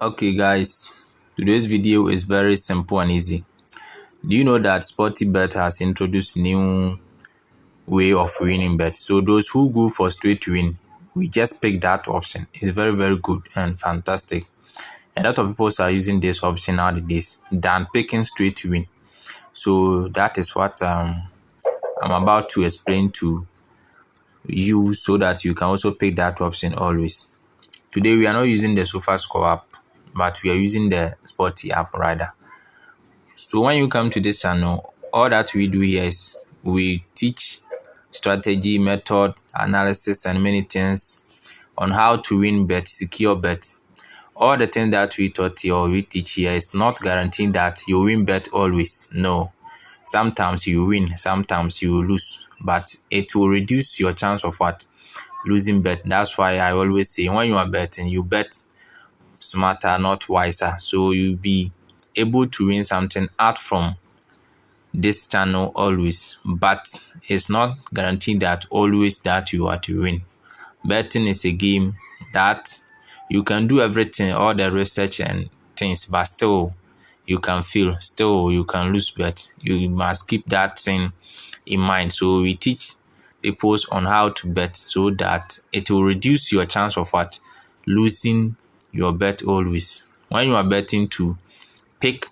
Okay guys, today's video is very simple and easy. Do you know that Sportybet has introduced new way of winning bets? So those who go for straight win, we just pick that option. It's very good and fantastic. A lot of people are using this option nowadays than picking straight win. So that is what I'm about to explain to you so that you can also pick that option always. Today we are not using the SofaScore app, but we are using the Sporty app rather. So when you come to this channel, all that we do here is we teach strategy, method, analysis, and many things on how to win bet, secure bet. All the things that we taught you or we teach here is not guaranteeing that you win bet always. No. Sometimes you win, sometimes you lose, but it will reduce your chance of what? Losing bet. That's why I always say when you are betting, you bet smarter, not wiser. So you'll be able to win something out from this channel always, but it's not guaranteed that always that you are to win. Betting is a game that you can do everything, all the research and things, but still you can fail, still you can lose bet. You must keep that thing in mind. So we teach people on how to bet so that it will reduce your chance of what? Losing your bet always. When you are betting, to pick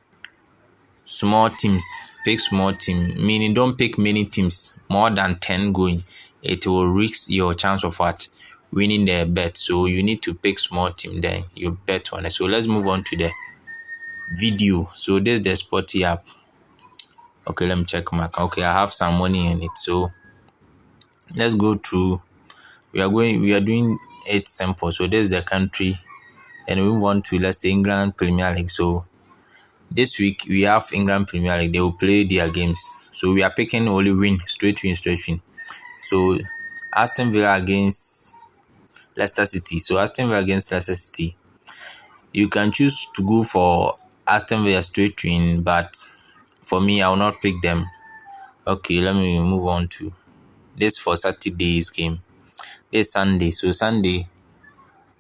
small teams, meaning don't pick many teams, more than 10 going. It will risk your chance of what? Winning the bet. So you need to pick small team, then you bet on it. So let's move on to the video. So this is the Sporty app. Okay, let me check my account. Okay, I have some money in it. So let's go through. We are doing it simple. So this is the country, and we want to, let's say, England Premier League. So this week we have England Premier League. They will play their games. So we are picking only win, straight win. So Aston Villa against Leicester City. So Aston Villa against Leicester City. You can choose to go for Aston Villa straight win, but for me, I will not pick them. Okay, let me move on to this for Saturday's game. This Sunday. So Sunday,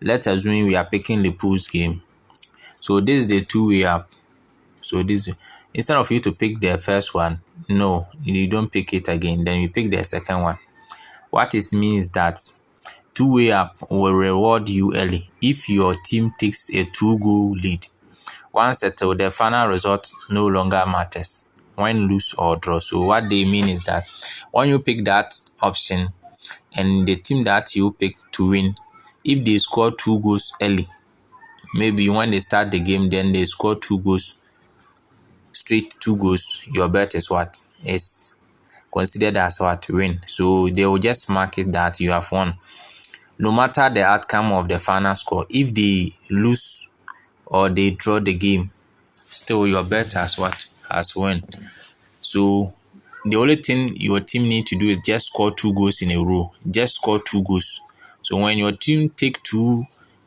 let's assume we are picking Liverpool's game. So this is the two-way app. So this, instead of you to pick the first one, no, you don't pick it again. Then you pick the second one. What it means that two-way app will reward you early if your team takes a 2-goal lead. Once settled, the final result no longer matters when lose or draw. So what they mean is that when you pick that option and the team that you pick to win, if they score 2 goals early, maybe when they start the game, then they score 2 goals, straight 2 goals, your bet is what? Is considered as what? Win. So they will just mark it that you have won. No matter the outcome of the final score, if they lose or they draw the game, still your bet has what? Has won. So the only thing your team need to do is just score 2 goals in a row. Just score 2 goals. So when your team take 2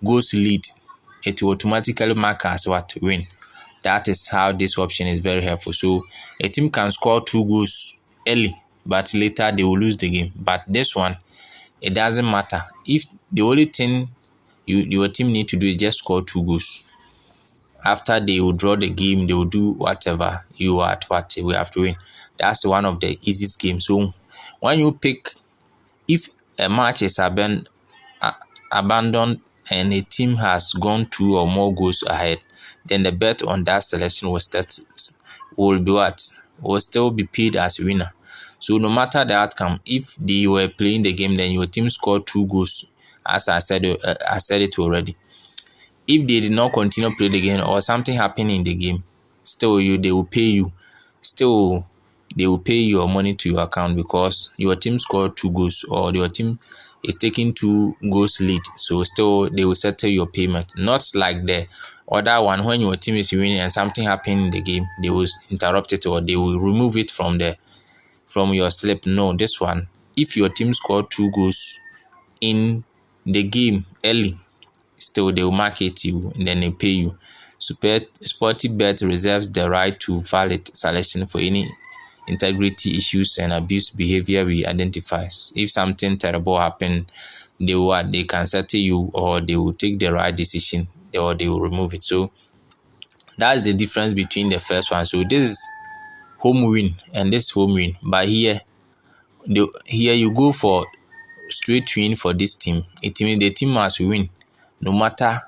goals lead, it will automatically mark as what? Win. That is how this option is very helpful. So a team can score 2 goals early, but later they will lose the game. But this one, it doesn't matter. If the only thing your team need to do is just score 2 goals. After they will draw the game, they will do whatever you are at what we have to win. That's one of the easiest games. So when you pick, if a match is abandoned and a team has gone 2 or more goals ahead, then the bet on that selection will be what? Will still be paid as winner. So no matter the outcome, if they were playing the game, then your team scored 2 goals, as I said it already. If they did not continue play the game or something happened in the game, still they will pay you. Still, they will pay your money to your account because your team scored 2 goals or your team is taking 2 goals lead. So still, they will settle your payment. Not like the other one, when your team is winning and something happened in the game, they will interrupt it or they will remove it from your slip. No, this one, if your team scored 2 goals in the game early, still they will market you and then they pay you. Sportybet reserves the right to valid selection for any integrity issues and abuse behavior we identify. If something terrible happen, they can settle you or they will take the right decision or they will remove it. So that's the difference between the first one. So this is home win and this home win. But here you go for straight win for this team. It means the team must win no matter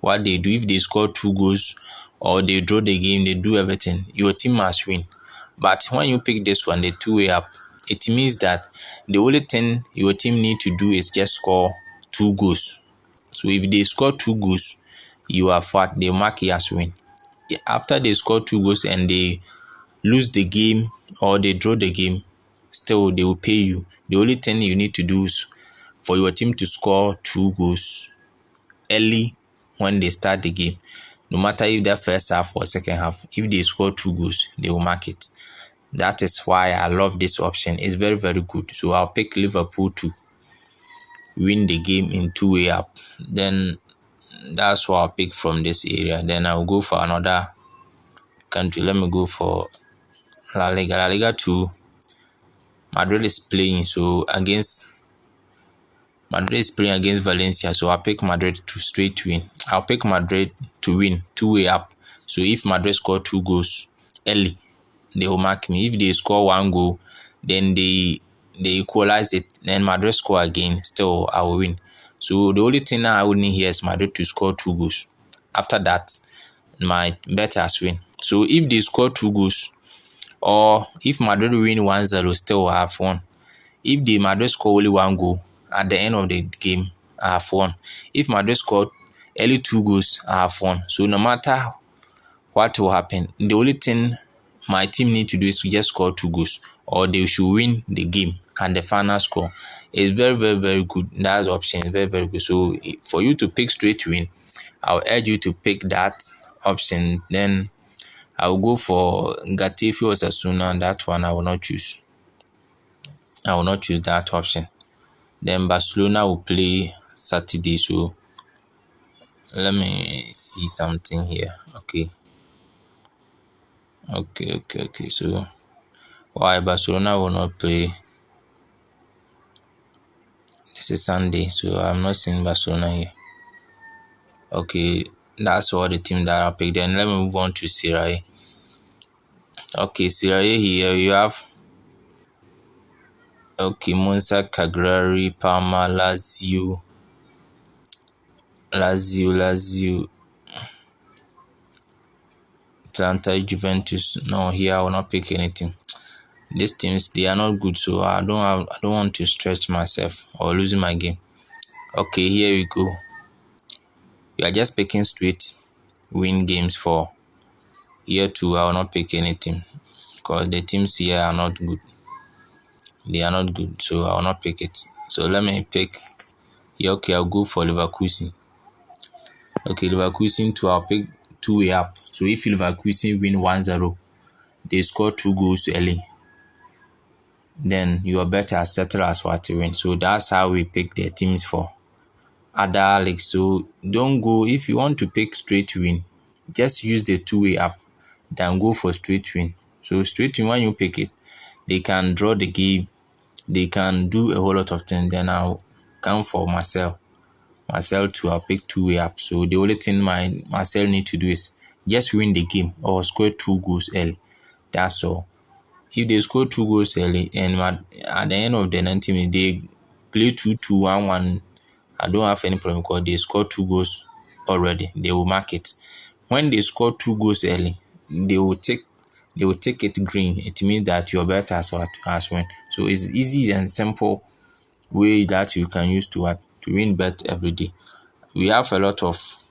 what they do. If they score 2 goals or they draw the game, they do everything, your team must win. But when you pick this one, the two-way up, it means that the only thing your team need to do is just score 2 goals. So if they score 2 goals, you are fat, they mark you as win. After they score 2 goals and they lose the game or they draw the game, still they will pay you. The only thing you need to do is for your team to score 2 goals early when they start the game. No matter if they're first half or second half, if they score 2 goals, they will mark it. That is why I love this option. It's very, very good. So I'll pick Liverpool to win the game in two-way up. Then that's what I'll pick from this area. Then I'll go for another country. Let me go for La Liga. La Liga 2. Madrid is playing against Valencia. So I'll pick Madrid to straight win. I'll pick Madrid to win two-way up. So if Madrid score 2 goals early, they will mark me. If they score 1 goal, then they equalize it. Then Madrid score again. Still, I will win. So the only thing I would need here is Madrid to score 2 goals. After that, my bet has win. So if they score 2 goals, or if Madrid win 1-0, still I have won. If the Madrid score only 1 goal at the end of the game, I have won. If Madrid score early 2 goals, I have won. So no matter what will happen, the only thing my team need to do is to just score 2 goals, or they should win the game and the final score. Is very, very, very good. That's option. Very, very good. So for you to pick straight win, I'll urge you to pick that option. Then I'll go for Getafe or Osasuna. That one I will not choose. I will not choose that option. Then Barcelona will play Saturday. So let me see something here. Okay. So why Barcelona will not play? This is Sunday, so I'm not seeing Barcelona here. Okay, that's all the team that I picked. Then let me move on to Serie A. Okay, Serie A here you have Monza, Cagliari, Parma, Lazio, Atlanta, Juventus. No, here I will not pick anything. These teams, they are not good, so I don't want to stretch myself or losing my game. Okay, here we go. We are just picking straight win games for year 2. I will not pick anything because the teams here are not good. They are not good, so I will not pick it. So let me pick here. Okay, I'll go for Leverkusen. Okay, Leverkusen 2, I'll pick two-way up. So if Leverkusen win 1-0, they score 2 goals early, then your bet has settled as what to win. So that's how we pick the teams for other leagues. So don't go, if you want to pick straight win, just use the two-way up, then go for straight win. So straight win, when you pick it, they can draw the game, they can do a whole lot of things. Then I'll come for Marcel too. I'll pick two-way up. So the only thing Marcel need to do is just win the game or score 2 goals early. That's all. If they score 2 goals early and at the end of the 90 minutes they play 2-2, 1-1, I don't have any problem because they score 2 goals already. They will mark it. When they score 2 goals early, they will take it green. It means that your bet has won. So it's easy and simple way that you can use to win bet every day. We have a lot of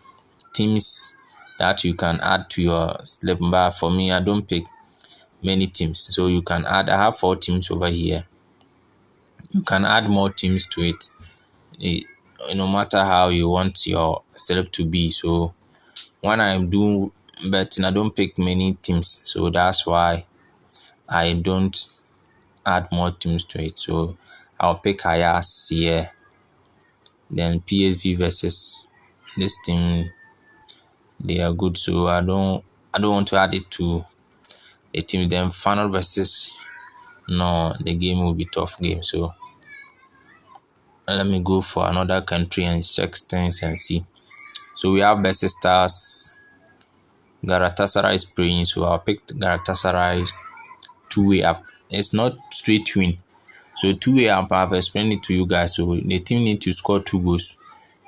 teams that you can add to your slip bar. For me, I don't pick many teams, so you can add. I have 4 teams over here. You can add more teams to it, no matter how you want your slip to be. So when I'm doing betting, I don't pick many teams, so that's why I don't add more teams to it. So I'll pick Ajax here, then PSV versus this team. They are good, so I don't want to add it to a team. Then final versus, no, the game will be tough game. So let me go for another country and check things and see. So we have Bessie Stars. Galatasaray is playing, so I'll pick Galatasaray two-way up. It's not straight win. So two-way up, I've explained it to you guys. So the team need to score 2 goals,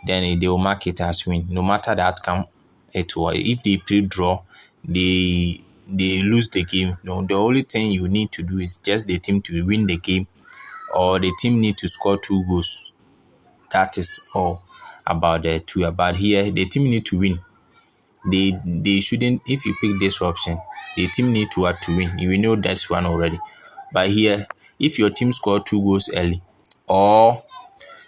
then they will mark it as win. No matter the outcome, it will. If they play draw, they lose the game. No, the only thing you need to do is just the team to win the game, or the team need to score 2 goals. That is all about the two. But here, the team need to win. They shouldn't. If you pick this option, the team need to have to win. You know that's one already. But here, if your team score 2 goals early, or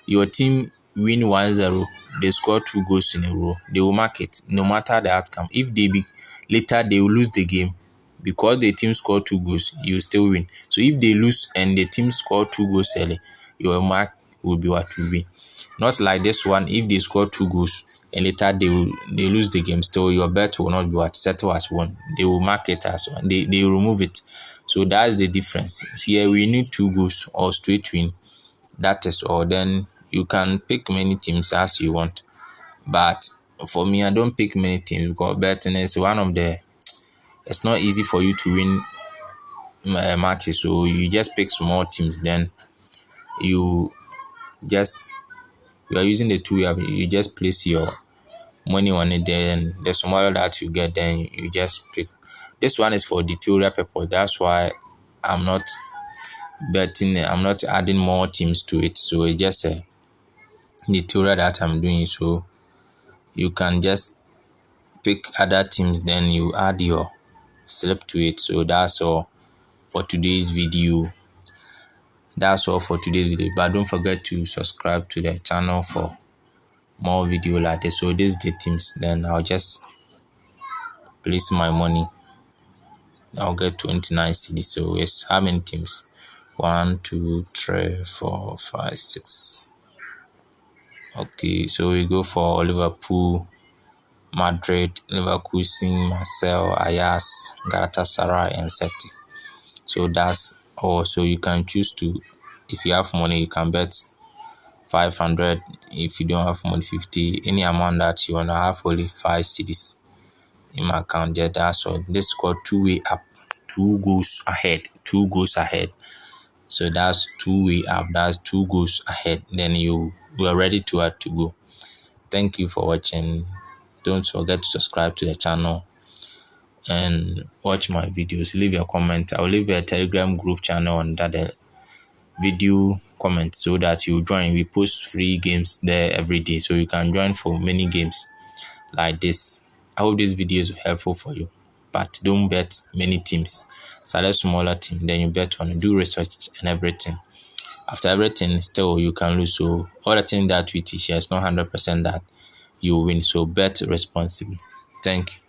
your team win 1-0, they score 2 goals in a row, they will mark it no matter the outcome. If they be later, they will lose the game because the team score 2 goals, you still win. So if they lose and the team score 2 goals early, your mark will be what will win. Not like this one. If they score 2 goals and later they lose the game, still your bet will not be what settle as one. They will mark it as one. They remove it. So that's the difference. Here we need 2 goals or straight win. That is all. Then you can pick many teams as you want. But for me, I don't pick many teams because betting is one of the. It's not easy for you to win matches. So you just pick small teams. Then you just you are using the two. You just place your money on it. Then the smaller that you get, then you just pick. This one is for tutorial purpose. That's why I'm not betting. I'm not adding more teams to it. So it's just a tutorial that I'm doing. So you can just pick other teams, then you add your slip to it. So that's all for today's video. But don't forget to subscribe to the channel for more video like this. So this is the teams. Then I'll just place my money. I'll get 29 cedis. So it's how many teams? 1, 2, 3, 4, 5, 6. Okay, so we go for Liverpool, Madrid, Leverkusen, Marseille, Ajax, Galatasaray, and Celtic. So that's all. So you can choose to, if you have money, you can bet 500. If you don't have money, 50. Any amount that you want to have, only 5 cedis in my account. Yeah, that's all. This is called two-way up. 2 goals ahead. 2 goals ahead. So that's two-way up. That's 2 goals ahead. Then you are ready to go. Thank you for watching. Don't forget to subscribe to the channel and watch my videos. Leave your comment. I'll leave a Telegram group channel under the video comment so that you join. We post free games there every day, so you can join for many games like this. I hope this video is helpful for you, but don't bet many teams. Select smaller team, then you bet on, do research and everything. After everything, still you can lose. So all the things that we teach here is not 100% that you win. So bet responsibly. Thank you.